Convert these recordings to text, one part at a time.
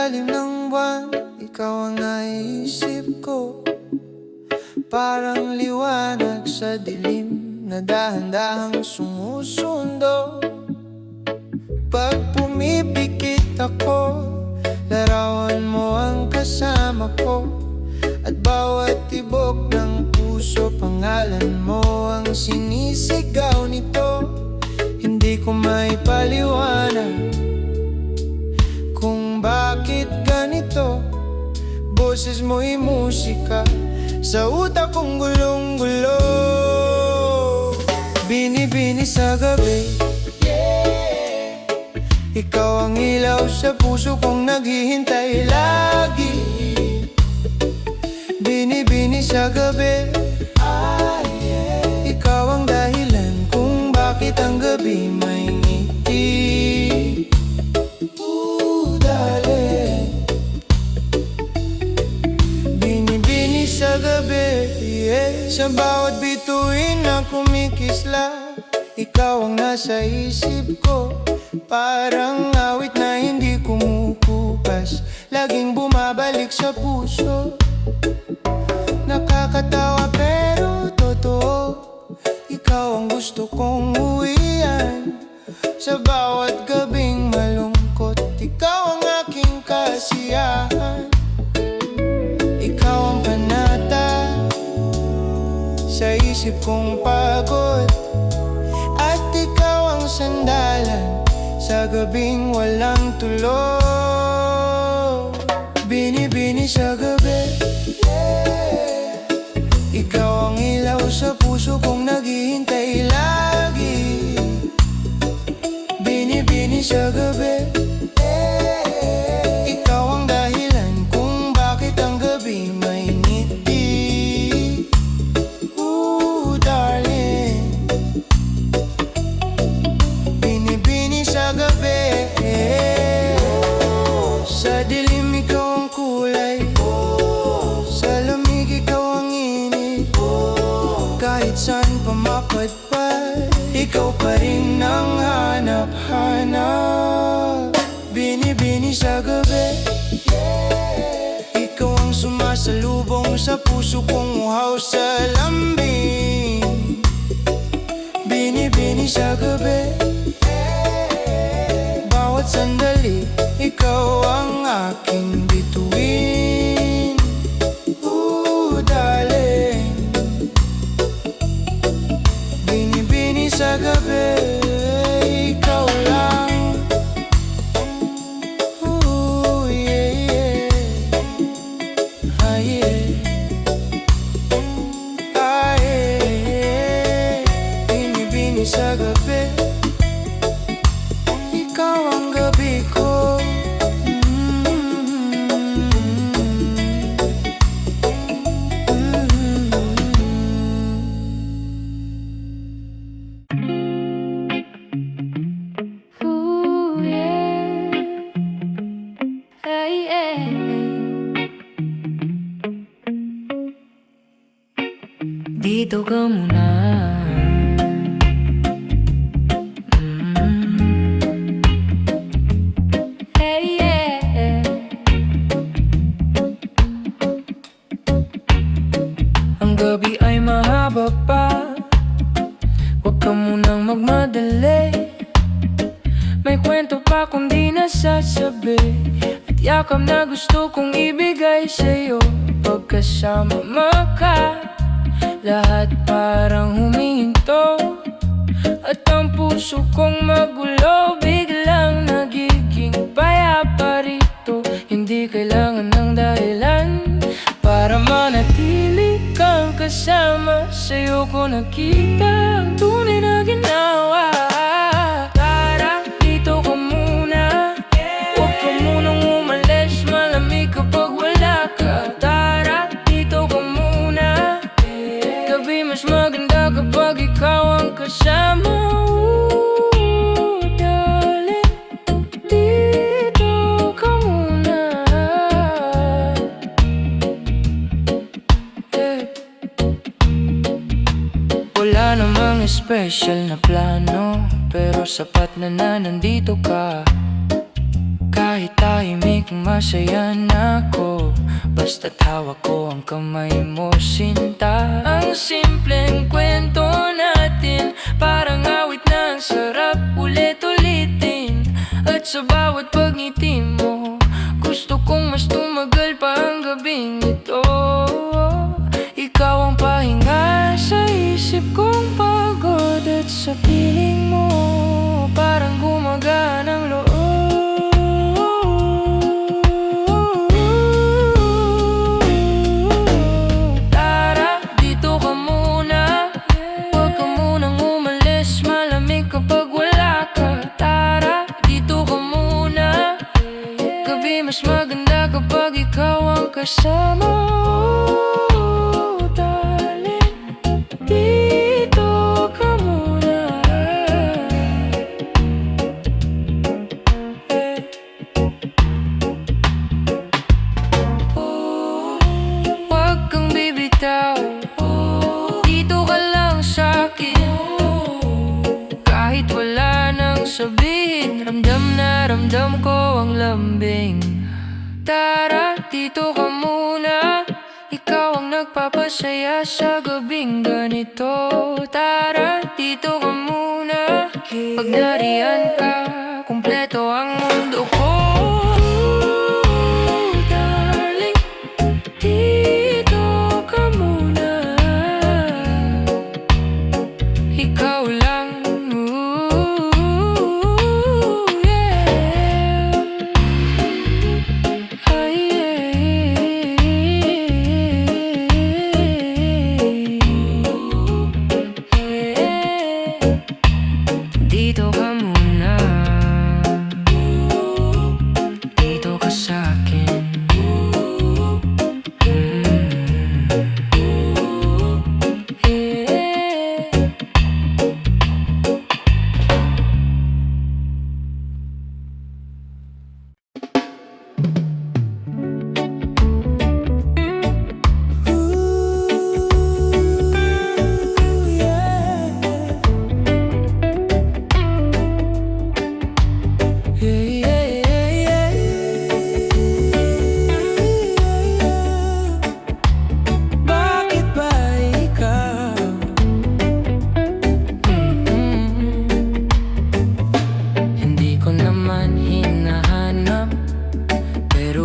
ilalim ng buwan, ikaw ang naisip ko. Parang liwanag sa dilim na dahan-dahang sumusundo. Pag pumipikit ako, larawan mo ang kasama ko. At bawat tibok ng puso, pangalan mo ang sinisigaw nito. Hindi ko maipaliwanag kung bakit ganito. Boses mo'y musika sa utak kong gulong-gulo. Bini-bini sa gabi, ikaw ang ilaw sa puso kong naghihintay lagi. Bini-bini sa gabi, ikaw ang dahilan kung bakit ang gabi may ngiti. Darling, bini-bini sa gabi, sa bawat bituin na kumikisla, ikaw ang nasa isip ko. Parang awit na hindi kumukupas, laging bumabalik sa puso. Nakakatawa pero totoo, ikaw ang gusto kong uwian. Sa bawat gabing malungkot, ikaw ang aking kasiyahan. Ikaw ang panata sa isip kong pagod, at ikaw ang sandalan sa gabing walang tulo. Bini-bini sa gabi, ikaw ang ilaw sa puso kong naghihintay lagi. Bini-bini sa gabi, ikaw ang dahilan kung bakit ang gabi may ngiti. Darling, bini-bini sa gabi, sa dilim ikaw ang kulay, sa lamig ikaw ang init. Kahit saan pa mapadpad, ikaw pa rin ang hanap-hanap. Bini-bini sa gabi, ikaw ang sumasalubong sa puso kong uhaw sa lambing. Bini-bini sa gabi, bawat sandali, ikaw ang aking bituin. Darling, bini-bini sa gabi, ikaw lang. Yeah. Yeah. Bini-bini sa gabi, ikaw ang gabi ko. Dito ka muna. Hey, yeah. Ang gabi ay mahaba pa, huwag ka munang magmadali. May kwento pa kung di nasasabi, at yakap na gusto kong ibigay sa'yo. Pagkasama mo ka, lahat parang humihinto, at ang puso kong magulo biglang nagiging payapa rito. Hindi kailangan ng dahilan para manatili kang kasama. Sa'yo ko nakita ang tunay na ginawa. Tara, dito ka muna, huwag ka munang umalis, malamig kapag wala ka. Tara, dito ka muna, gabi mas maganda kapag ikaw ang kasama. Darling, dito ka muna. Wala namang special na plano, pero sapat na nandito ka. Kahit tahimik masaya na ako basta't hawak ko ang kamay mo, sinta. Ang simpleng kwento natin, parang awit ng sarap ulit-ulitin. At sa bawat pagngiti mo, gusto kong mas tumagal pa ang gabing ito. Ikaw ang pahinga sa isip kong pagod, at sa piling mo parang gumagaan ang loob. Tara, dito ka muna, huwag ka munang umalis, malamig kapag wala ka. Tara, dito ka muna, gabi mas maganda kapag ikaw ang kasama. Dito ka lang sa'kin, kahit wala nang sabihin, ramdam na ramdam ko ang lambing. Tara, dito ka muna, ikaw ang nagpapasaya sa gabing ganito. Tara, dito ka muna, pag nariyan ka, kumpleto ang mundo ko. Dito ka muna, dito ka sa'kin.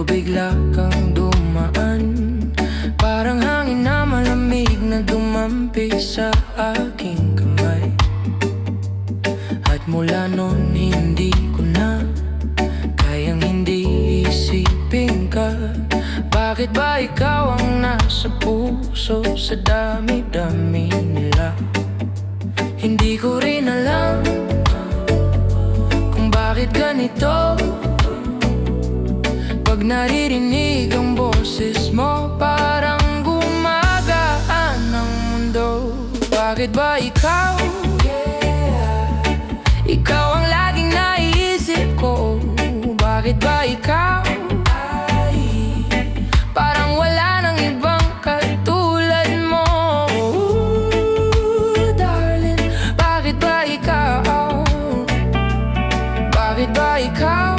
Bigla kang dumaan, parang hangin na malamig na dumampi sa aking kamay. At mula noon hindi ko na kayang hindi isipin ka. Bakit ba ikaw ang nasa puso sa dami-dami nila? Hindi ko rin alam kung bakit ganito. Pag naririnig ang boses mo, parang gumagaan ang mundo. Bakit ba ikaw? Ikaw ang laging naiisip ko. Bakit ba ikaw? Parang wala nang ibang katulad mo. Darling, bakit ba ikaw? Bakit ba ikaw?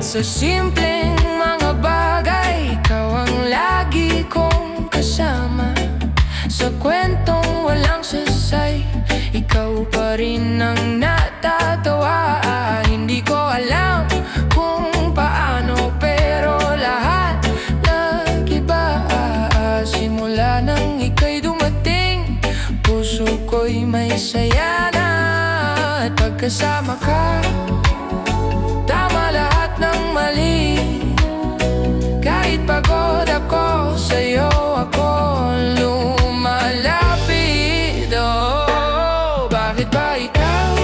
Sa simpleng mga bagay, ikaw ang lagi kong kasama. Sa kwentong walang sasay, ikaw pa rin ang natatawa. Hindi ko alam kung paano, pero lahat nag-iba. Simula nang ika'y dumating, puso ko'y may saya na. At pagkasama ka, tama lahat ng mali. Kahit pagod ako, sa'yo ako lumalapit. Oh, bakit ba ikaw?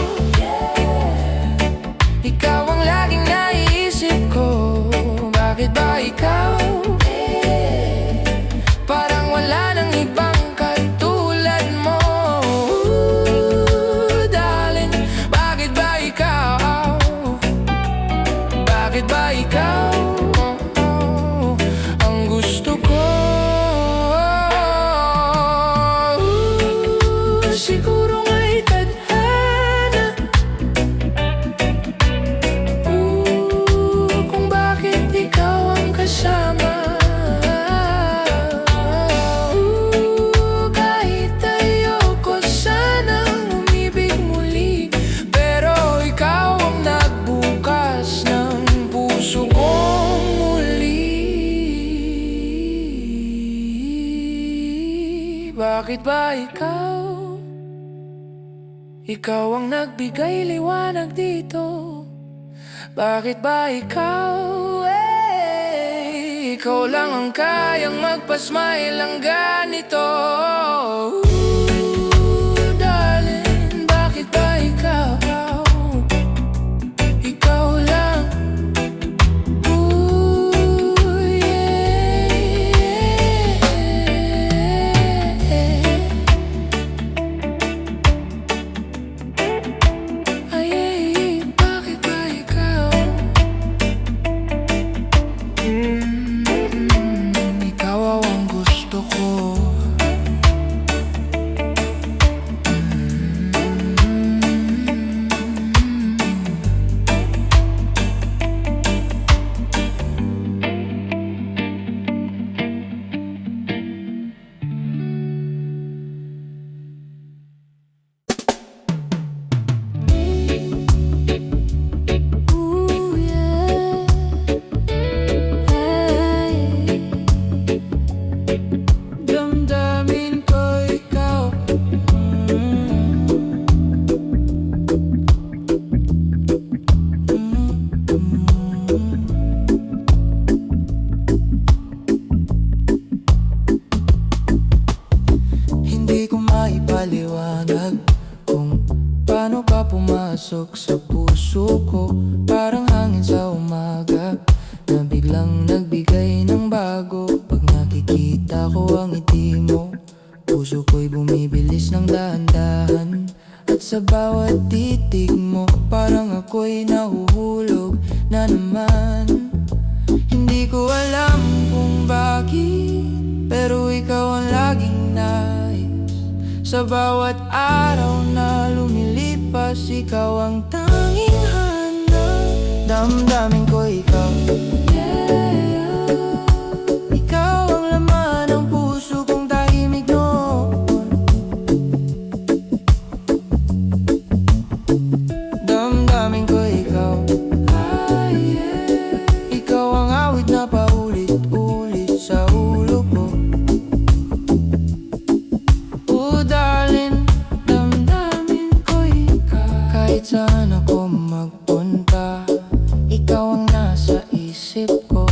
Ikaw ang laging naiisip ko. Bakit ba ikaw? Parang wala nang ibang katulad mo. Darling, bakit ba ikaw? bakit ba ikaw? Ikaw ang nagbigay liwanag dito. Bakit ba ikaw? Ikaw lang ang kayang magpa-smile ang ganito. Darling, bakit ba ikaw? Ikaw lang. Sa puso ko, parang hangin sa umaga na biglang nagbigay ng bago. Pag nakikita ko ang ngiti mo, puso ko'y bumibilis ng dahan-dahan. At sa bawat titig mo, parang ako'y nahuhulog na naman. Hindi ko alam kung bakit, pero ikaw ang laging nais. Sa bawat araw na lumilipas, ikaw ang tanging hanap. Damdamin ko ikaw, yeah. Ikaw ang laman ng puso kong tahimik noon. Damdamin ko ikaw, yeah. Ikaw ang awit na paulit-ulit sa ulo ko. Saan ako magpunta, ikaw ang nasa isip ko.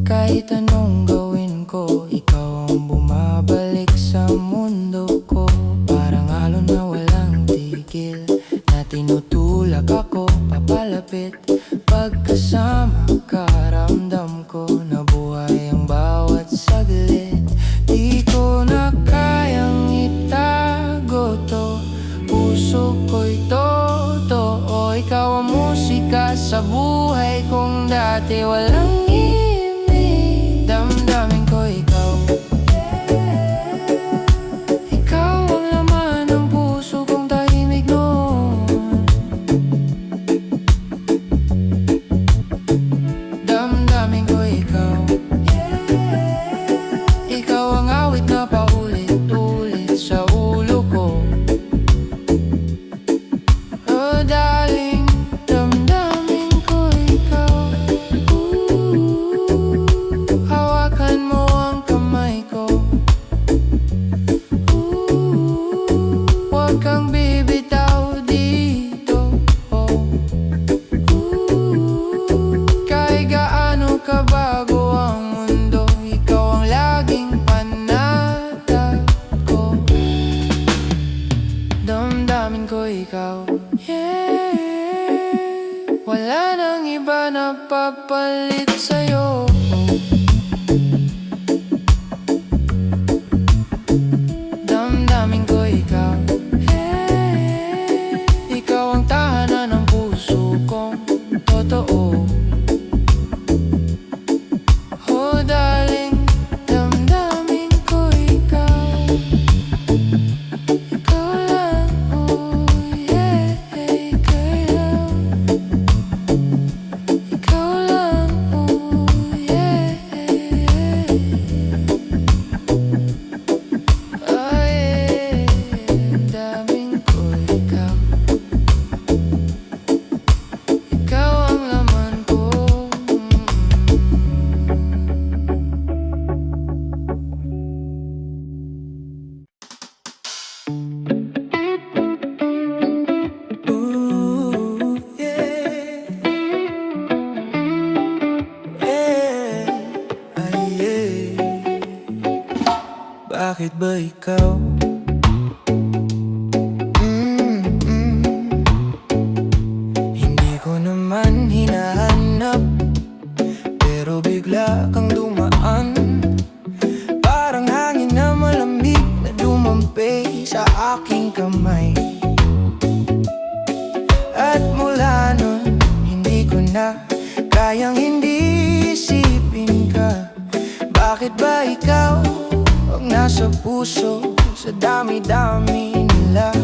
Kahit anong gawin ko, ikaw ang bumabalik sa mundo ko. Parang alon na walang tigil, na tinutulak ako papalapit. Pagkasama ka, ramdam ko na buhay ang bawat saglit. Di ko na kayang itago to, puso ko'y totoo. Ikaw ang musika sa buhay kong dati walang imig. Damdamin ko ikaw, yeah. Ikaw ang laman ng puso kong tahimik noon. Damdamin ko ikaw, yeah. Ikaw ang awit na paulit-ulit sa ulo ko. Darling, damdamin ko ikaw, bakit ba ikaw? Hindi ko naman hinahanap, pero bigla kang dumaan. Parang hangin na malamig na dumampi sa aking kamay. At mula nun, hindi ko na kayang hindi isipin ka. Bakit ba ikaw ang nasa puso sa dami-dami nila?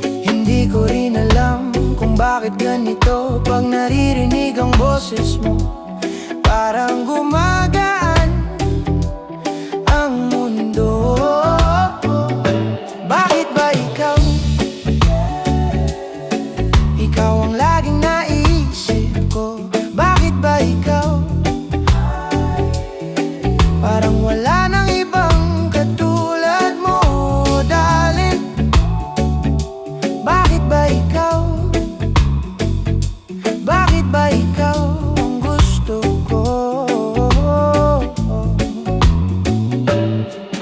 Hindi ko rin alam kung bakit ganito. Pag naririnig ang boses mo, parang gumagaan ang mundo. Bakit ba ikaw? Ikaw ang laging naisip ko. Bakit ba ikaw? Parang wala nang ibang katulad mo, darling. Bakit ba ikaw? Bakit ba ikaw ang gusto ko?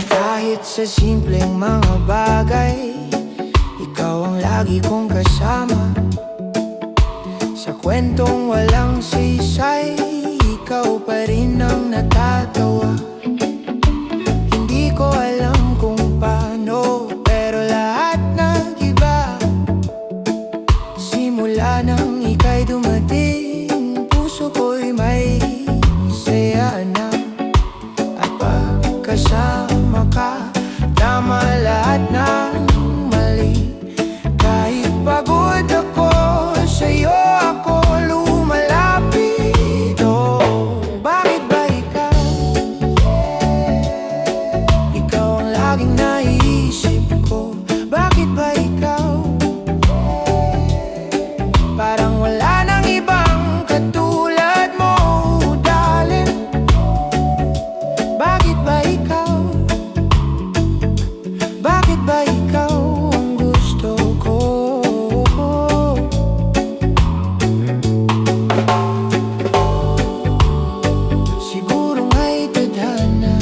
Kahit sa simpleng mga bagay, ikaw ang lagi kong kasama. Sa kwentong walang saysay, ikaw pa rin ang natatawa. Hindi ko alam kung paano, pero lahat nag-iba. Simula nang ika'y dumating, puso ko'y may saya na. At pagkasama ka, tama lahat ng mali. Kahit pagod ako, sa'yo ako lumalapit. Oh, bakit ba ikaw? Ikaw ang laging naisip ko. Bakit ba ikaw? Parang wala nang ibang katulad mo, darling. Bakit ba ikaw? Bakit ba ikaw ang gusto ko? Siguro nga'y tadhana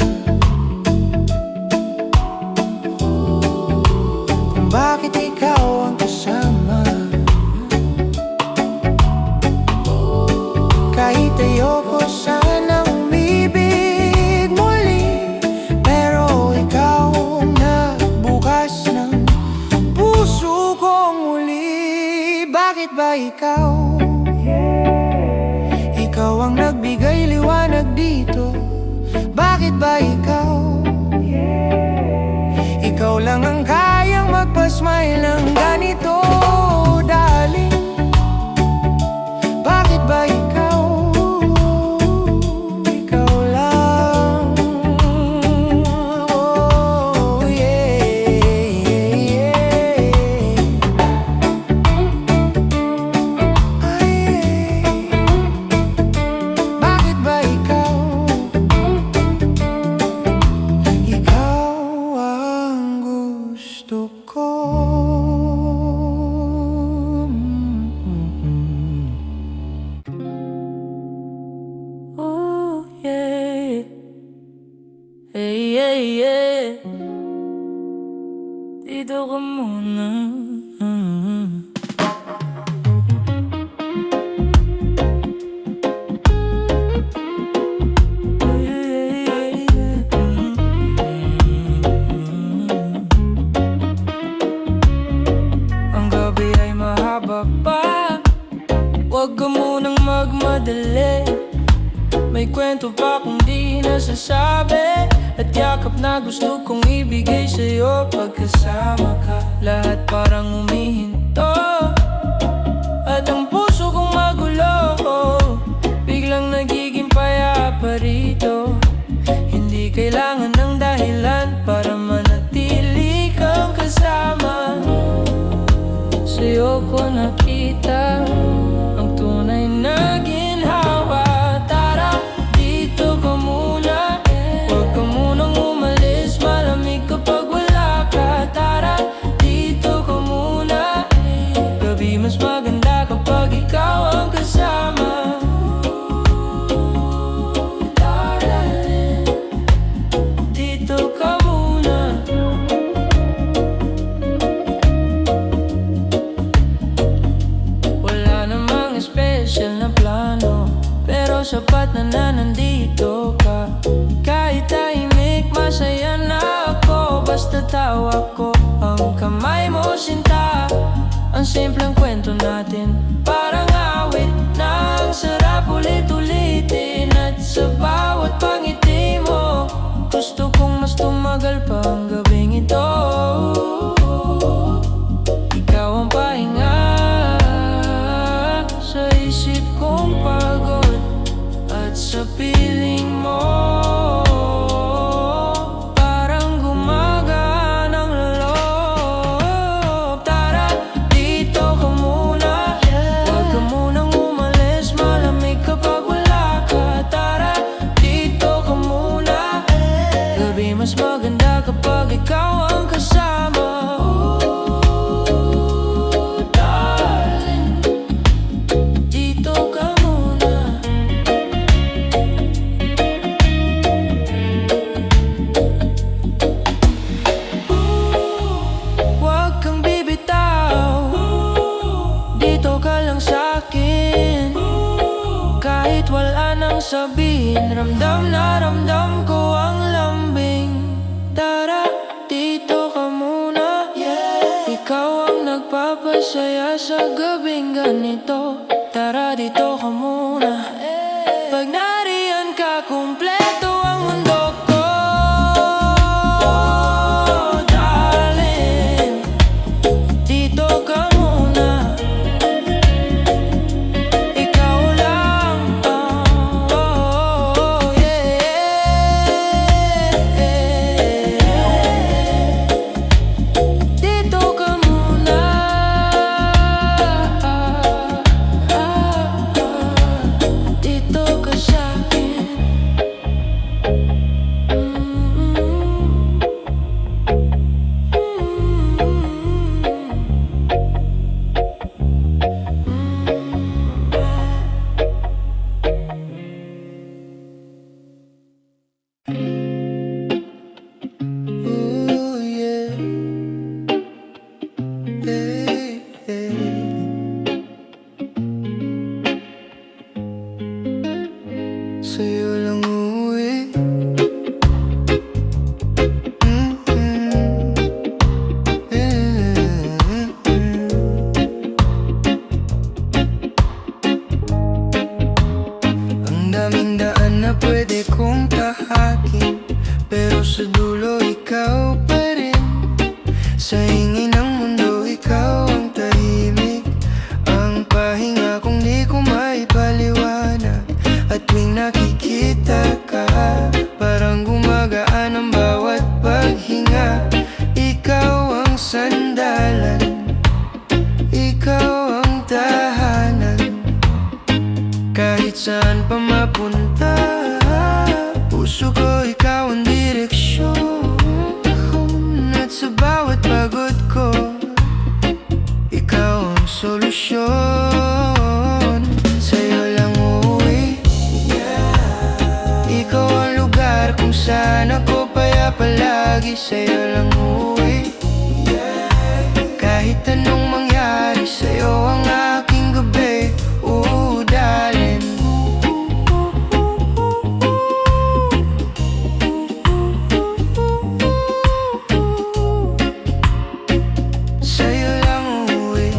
kung bakit ikaw ang kasama. Kahit ayoko sanang umibig muli, pero ikaw ang nagbukas ng puso kong muli. Bakit ba ikaw? Ikaw ang nagbigay liwanag dito. Bakit ba ikaw? Ikaw lang ang kayang magpa-smile ng ganito, darling. Bakit ba ikaw? Ikaw lang. Oh, yeah, yeah. Ay, bakit ba ikaw? Ikaw ang gusto ko. Oh, yeah. Hey, yeah, yeah. Dito ka muna. Oh, yeah, yeah, yeah. Ang gabi ay mahaba pa, huwag ka munang magmadali. May kwento pa kung di nasasabi, at yakap na gusto kong ibigay sa'yo. Pagkasama ka, lahat parang humihinto, at ang puso kong magulo biglang nagiging payapa rito. Hindi kailangan ng dahilan para manatili kang kasama. Sa'yo ko nakita ang tunay na ginhawa. Tara, dito ka muna, huwag ka munang umalis. Malamig kapag wala ka. Tara, dito ka muna, tawa ko, ang kamay mo sinta. Ang simpleng kwento natin, parang awit na ang sarap ulit-ulitin. At sa bawat pangiti mo, gusto kong mas tumagal pa ang gabing ito. Ikaw ang pahinga sa isip kong pagod at sa piling mo. Parang gumagaan ang loob. Tara, dito ka muna. Huwag ka munang umalis, malamig kapag wala ka. Tara, dito ka muna. Gabi mas maganda kapag ikaw ang kasama. Darling, dito ka muna. Huwag kang bibitaw, dito ka lang sa'kin. Kahit wala nang sabihin, ramdam na ramdam ko ang lambing. Tara, dito ka muna. Ikaw ang nagpapasaya sa gabing ganito. Tara, dito ka muna. Pag nariyan ka, kumpleto ang mundo ko. Darling, dito ka muna. Ikaw lang, dito ka muna. Dito ka sa'kin. Ooh, yeah. Hey, hey. Sa'yo lang uuwi. Ang daming daan na pwede kong tahakin, pero sa dulo ikaw pa rin. Sa hingin ng mundo ikaw ang tahimik, ang pahinga kung di ko maipaliwanag. At tuwing nakikita ka, parang gumagaan ang bawat paghinga. Ikaw ang sandalan, ikaw ang tahanan. Kahit saan pa mapunta, puso ko ikaw ang direksyon. At sa bawat pagod ko, ikaw ang solusyon. Sa'yo lang uuwi. Ikaw ang lugar kung saan ako paya palagi. Sa'yo lang uuwi. Kahit anong mangyari, sa'yo ang aking gabi. Ooh, darling. Sa'yo lang uuwi.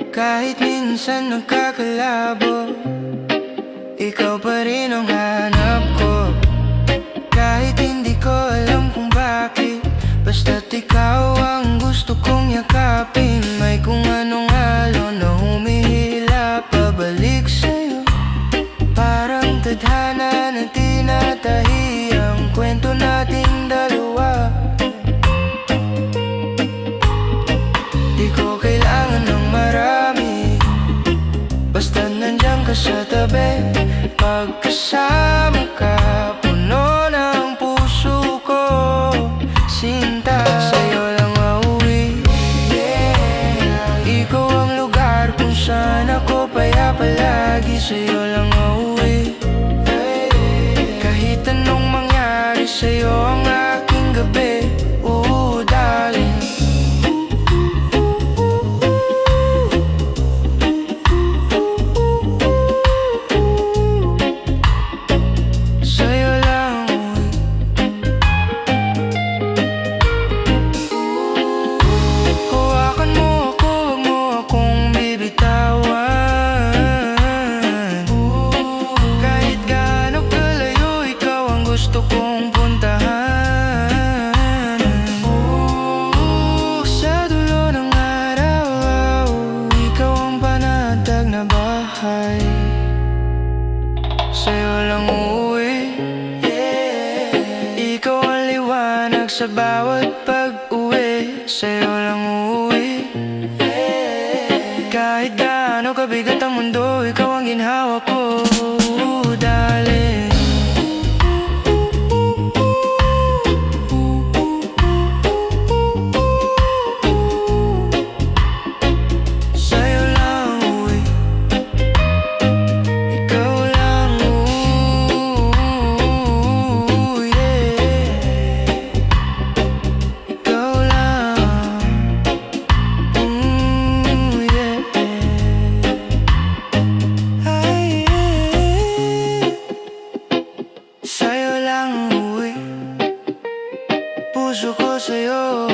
Kahit minsan nagkakalabo, ikaw pa rin ang hanap ko. Kahit hindi ko alam kung bakit, basta't ikaw ang gusto kong yakapin. May kung anong halo na humihila pabalik sa'yo. Parang tadhana na tinatahi ang kwento nating dalawa. Di ko kailangan ng marami, basta nandiyan ka sa tabi. Pagkasama ka, puno ng puso ko. Sinta, sa'yo lang mauwi. Ikaw ang lugar kung saan ako paya palagi. Sa'yo lang mauwi. Kahit anong mangyari, sa'yo ang aking gabi. Ooh, darling. Sa'yo lang uuwi. sa'yo lang uuwi. Ikaw ang liwanag sa bawat pag-uwi, sa'yo lang uuwi. Kahit gaano kabigat ang mundo, ikaw ang ginhawa ko, darling. Sa'yo lang uuwi, ikaw lang uuwi, ikaw lang, ay, sa'yo lang uuwi, puso ko sa'yo.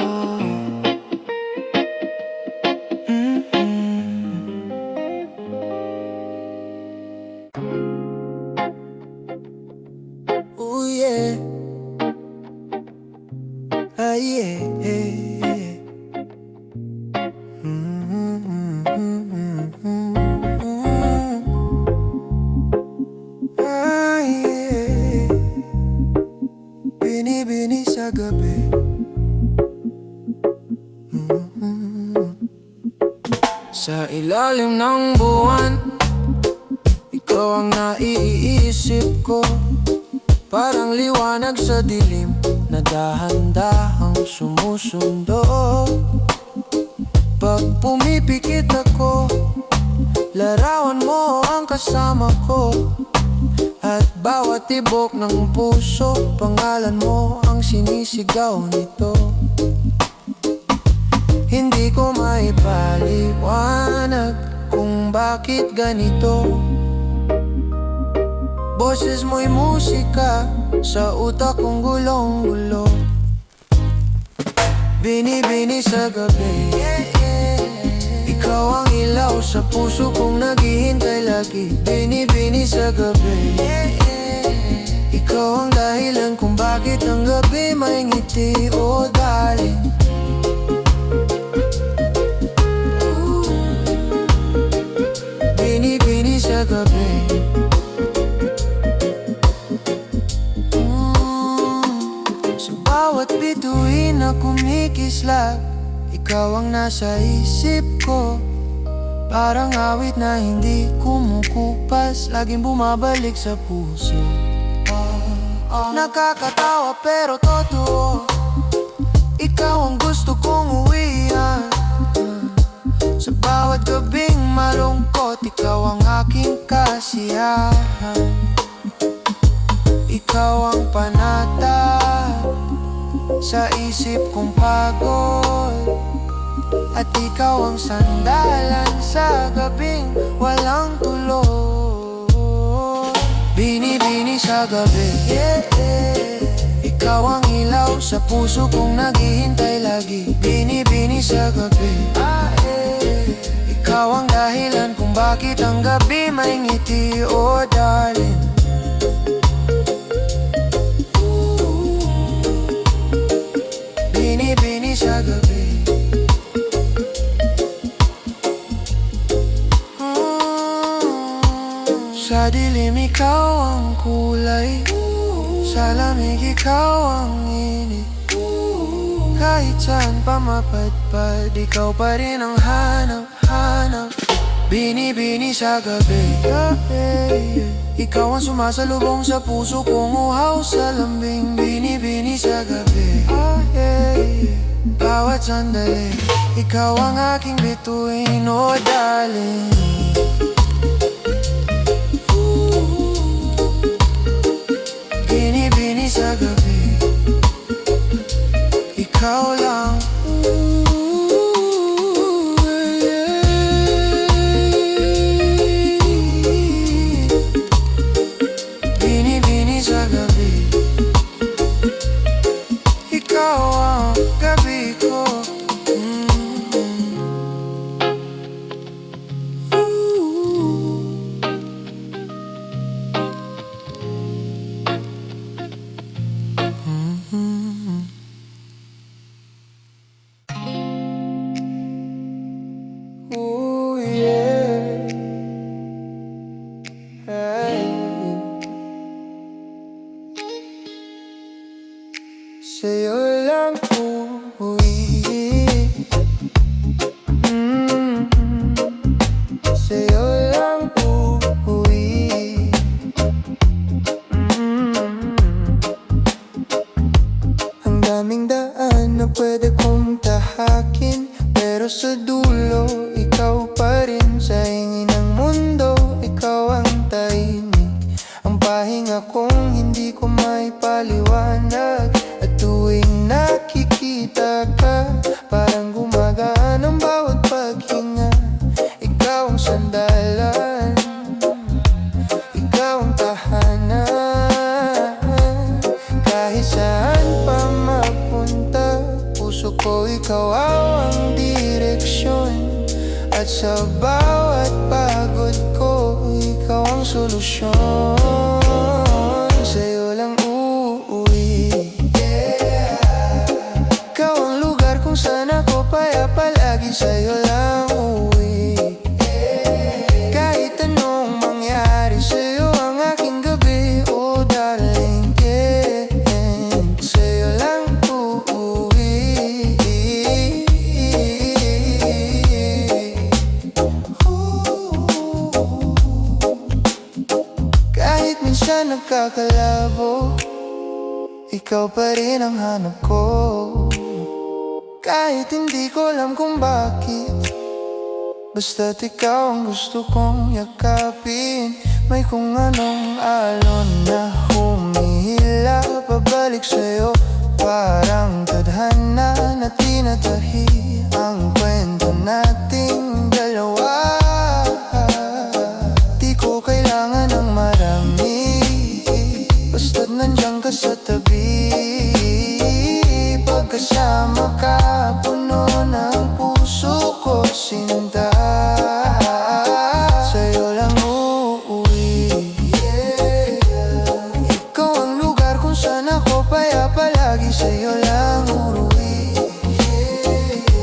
Oh yeah, ah yeah, ah yeah. Bini-bini sa gabi. Sa ilalim ng buwan, ikaw ang naiisip ko. Parang liwanag sa dilim na dahan-dahang sumusundo. Pag pumipikit ako, larawan mo ang kasama ko. At bawat tibok ng puso, pangalan mo ang sinisigaw nito. Hindi ko maipaliwanag kung bakit ganito. Boses mo'y musika sa utak kong gulong-gulo. Bini-bini sa gabi, ikaw ang ilaw sa puso kong naghihintay lagi. Bini-bini sa gabi, ikaw ang dahilan kung bakit ang gabi may ngiti. Oh darling, bini-bini sa gabi. Sa bawat bituin na kumikislap, ikaw ang nasa isip ko. Parang awit na hindi kumukupas, laging bumabalik sa puso. Nakakatawa pero totoo, ikaw ang gusto kong uwian. Sa bawat gabing malungkot, ikaw ang aking kasiyahan. Ikaw ang panatag sa isip kong pagod, at ikaw ang sandalan sa gabing walang tulo. Bini-bini sa gabi, ikaw ang ilaw sa puso kong naghihintay lagi. Bini-bini sa gabi, ikaw ang dahilan kung bakit ang gabi may ngiti. Oh darling, bini-bini sa gabi. Sa dilim ikaw ang kulay, sa lamig ikaw ang init. Kahit saan pa mapadpad, ikaw pa rin ang hanap-hanap. Bini-bini sa gabi, ikaw ang sumasalubong sa puso kong uhaw sa lambing. Bini-bini sa gabi, bawat sandali, ikaw ang aking bituin. Oh darling, bini-bini sa gabi, ikaw lang. Bini-bini sa gabi, ikaw ang gabi ko. sa'yo lang uuwi. Sa'yo lang uuwi. Ang daming daan na pwede kong tahakin, pero sa dulo, ikaw pa rin. Sa hingin ng mundo, ikaw ang tahimik, ang pahinga kong hindi ko may paliwanag. At tuwing nakikita ka, parang gumagaan ang bawat paghinga. Ikaw ang sandalan, ikaw ang tahanan. Kahit saan pa mapunta, puso ko ikaw ang direksyon. At sa bawat pagod ko, ikaw ang solusyon. Sa'yo lang uuwi. Ikaw ang lugar kung saan ako payapa, lagi sa'yo lang uuwi. Kahit anong mangyari, sa'yo ang aking gabi, oh darling, yeah. Sa'yo lang uuwi. Kahit minsan nagkakalabo, ikaw pa rin ang hanap ko. Kahit hindi ko alam kung bakit, basta't ikaw ang gusto kong yakapin. May kung anong alon na humihila pabalik sa'yo, parang tadhana na tinatahi ang kwento nating dalawa. Di ko kailangan ng marami, basta't nandiyan ka sa tabi. Pagkasama ka, puno ng puso ko sinta. Sa'yo lang uuwi. Ikaw ang lugar kung saan ako payapa, lagi sa'yo lang uuwi.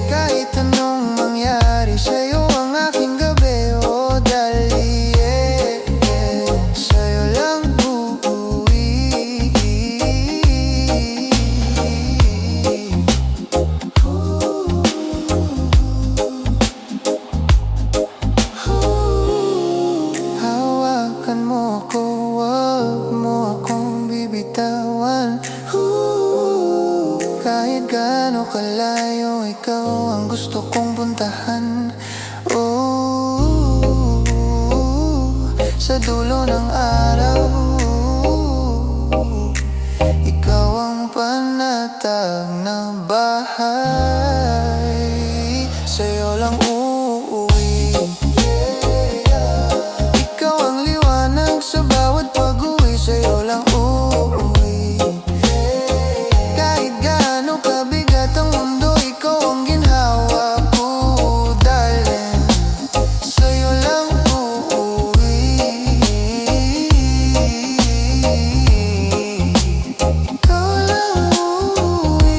Kahit anong mangyari, sa'yo ang aking gabi, oh dali, yeah. Sa'yo lang uuwi. Hawakan mo ako, wag mo akong bibitawan. Kahit gaano kalayo, ikaw ang gusto kong puntahan. Oh, sa dulo ng araw, ikaw ang panatag na bahay. Sa'yo lang uuwi. Ikaw ang liwanag sa bawat pag-uwi, sa'yo lang uuwi. Kahit gaano kabigat ang mundo, ikaw ang ginhawa ko, darling. Sa'yo lang uuwi. Ikaw lang uuwi,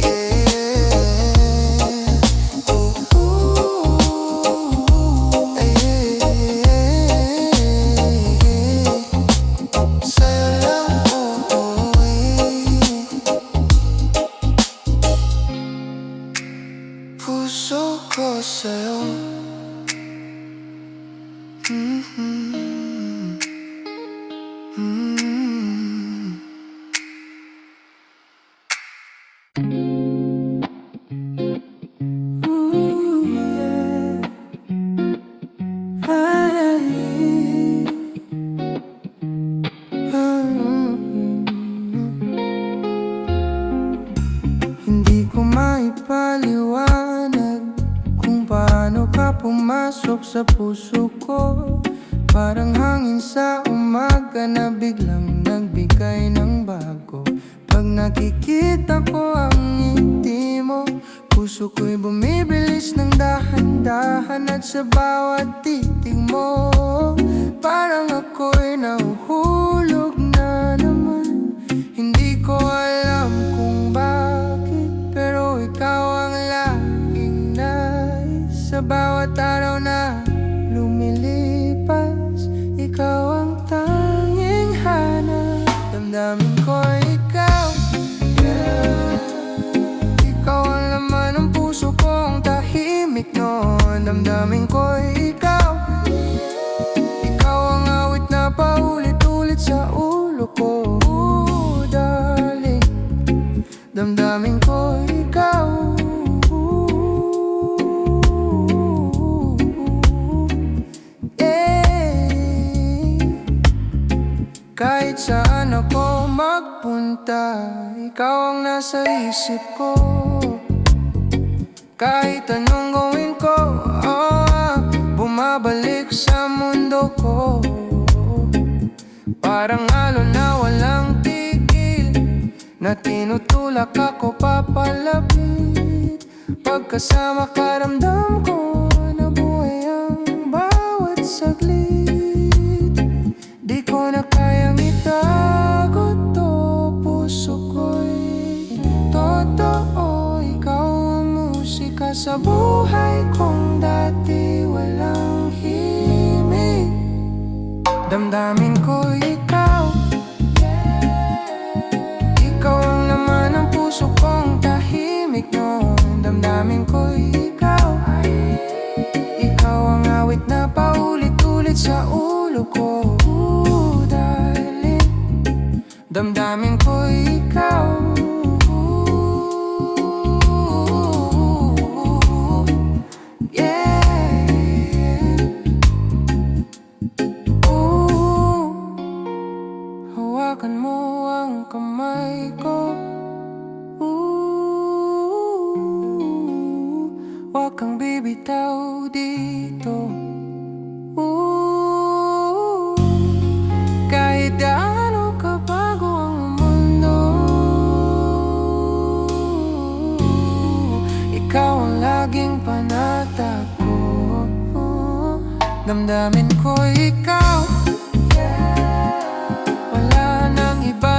yeah. Sa'yo lang uuwi. Puso ko sa'yo. Hindi ko maipaliwanag kung paano ka pumasok sa puso ko. Parang hangin sa umaga na biglang nagbigay ng bago. Pag nakikita ko ang ngiti mo, puso ko'y bumibilis ng dahan-dahan. At sa bawat titig mo, parang ako'y nahuhulog na naman. Hindi ko alam kung bakit, pero ikaw ang laging nais. Sa bawat araw na lumilipas, ikaw ang tanging hanap. Damdamin ko ikaw. Kahit saan ako magpunta, ikaw ang nasa isip ko. Kahit anong gawin ko, bumabalik sa mundo ko. Parang alon na walang tigil, na tinutulak ako papalapit. Pagkasama ka ramdam ko na buhay ang bawat saglit. Di ko na kayang itago to, puso ko'y totoo. Ikaw ang musika sa buhay kong dati walang himig. Damdamin ko ikaw, ikaw ang laman ng puso kong tahimik noon. Damdamin ko ikaw, ikaw ang awit na paulit-ulit sa ulo ko. Darling, damdamin ko ikaw. Hawakan mo ang kamay ko. Huwag kang bibitaw dito. Kahit gaano kabago ang mundo, ikaw ang laging panatag ko. Damdamin ko ikaw,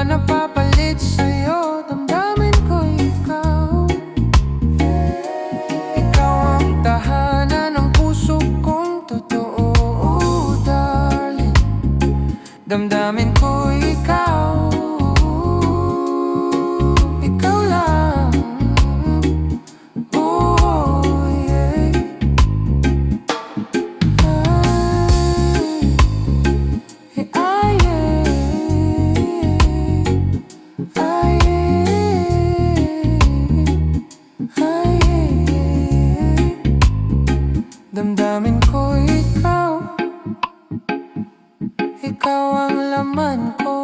napapalit sa'yo. Damdamin ko ikaw, ikaw ang tahanan ng puso kong totoo. Darling, damdamin ko ikaw, ikaw lang. Oh yeah. Damdamin ko ikaw, ikaw ang laman ko.